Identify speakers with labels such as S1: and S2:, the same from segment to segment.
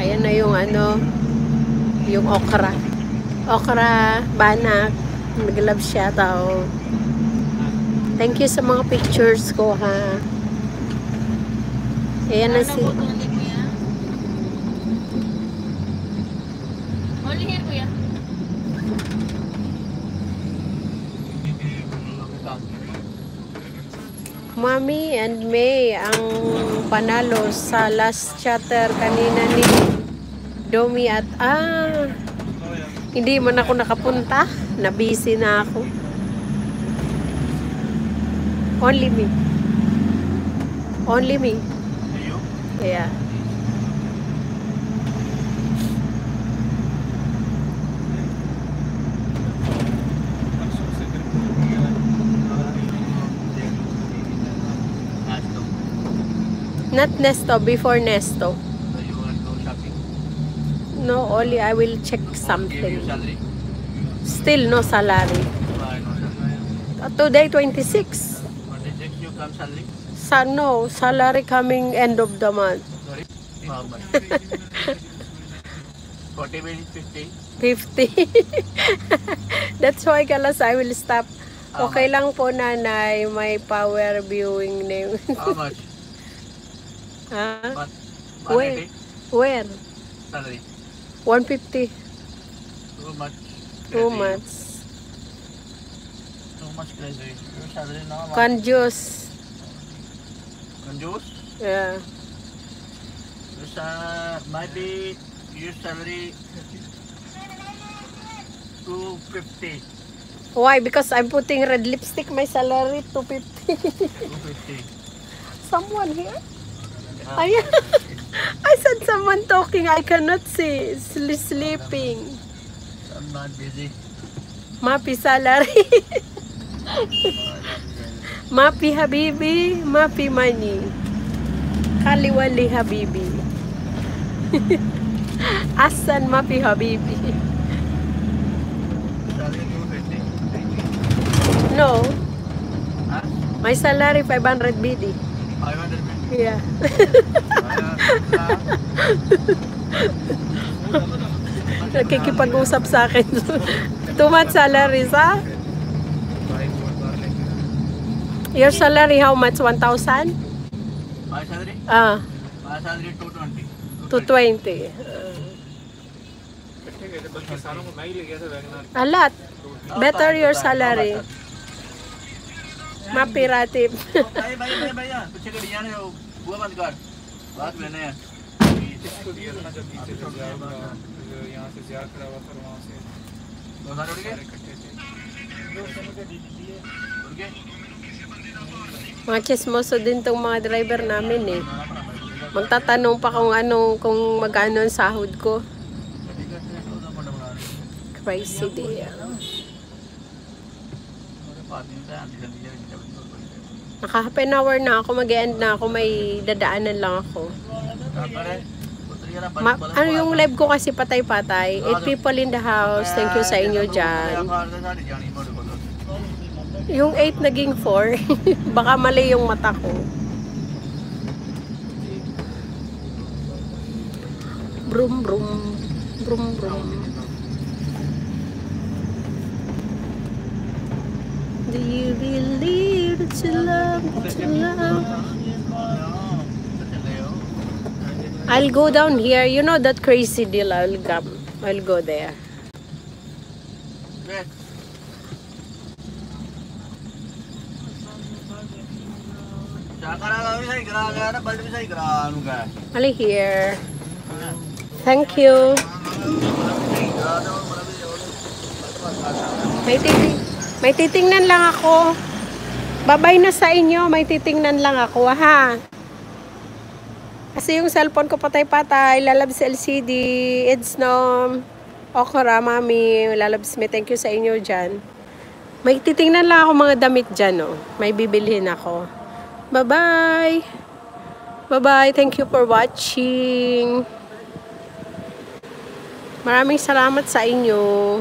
S1: Ayan na yung ano, yung okra. Okra, banak. Nag-love siya tao. Thank you sa mga pictures ko, ha. Ayan na si...
S2: Only here, kuya.
S1: Mami and May ang panalo sa last chatter kanina ni Domi at hindi man ako nakapunta. Na-busy na ako. Only me. Only me. Yeah. Not Nesto, before Nesto.
S3: You want to go shopping?
S1: No, only I will check
S3: Give you
S1: something.
S3: salary?
S1: Still no salary.
S3: Why no salary?
S1: Today 26.
S3: 26 you come salary?
S1: No, salary coming end of the month.
S3: Sorry? How much? 40 minutes, 50?
S1: 50. That's why kalas I will stop.
S3: How
S1: Okay lang po, nanay, may power viewing name.
S3: How much?
S1: Ha?
S3: But,
S1: Where? Where?
S3: salary?
S1: 150.
S3: Too much.
S1: 2
S3: crazy.
S1: months.
S3: Too much crazy. Your salary now?
S1: Conjuice.
S3: Conjuice?
S1: Yeah.
S3: Might be your salary 250.
S1: Why? Because I'm putting red lipstick, my salary 250.
S3: 250.
S1: Someone here?
S3: Yeah.
S1: Ayan. I said someone talking. I cannot see. Sleeping.
S3: I'm not busy.
S1: Mapi salary. Mapi habibi. Mapi money. Kaliwali habibi. Asan mapi habibi?
S3: Salary 250.
S1: No.
S3: Huh?
S1: My salary 500 BD.
S3: 500 minutes.
S1: Yeah. Nakikipag-usap sa akin. Too much salary, ha? Your salary how much? 1,000?
S3: My salary? My salary 220.
S1: 220. A lot. Better your salary. Mapirative.
S3: भैया पीछे के डिजाइन है वो बंद कर बात लेने हैं यहाँ से ज़्यादा खड़ा हुआ था वहाँ से दोनों उड़ गए
S1: Mga chismoso din tong mga driver namin eh. Magtatanong pa kung magkano ang sahod ko. Crazy day. Naka half an hour na ako, mag-end na ako, may dadaanan lang ako. Ano yung live ko kasi patay-patay. 8 people in the house. Thank you sa inyo dyan. Yung 8 naging 4. Baka mali yung mata ko. Brum brum. Brum brum. Do you believe that you love, that you love? I'll go down here. You know that crazy deal. I'll go there. Ali here. Thank you. May titingnan lang ako. Babay na sa inyo. May titingnan lang ako, ha? Kasi yung cellphone ko patay-patay. Lalabs LCD. It's no. Okra, mami. Lalabs me. Thank you sa inyo dyan. May titingnan lang ako mga damit dyan, oh. May bibilhin ako. Bye-bye. Bye-bye. Thank you for watching. Maraming salamat sa inyo.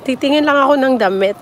S1: Titingin lang ako ng damit.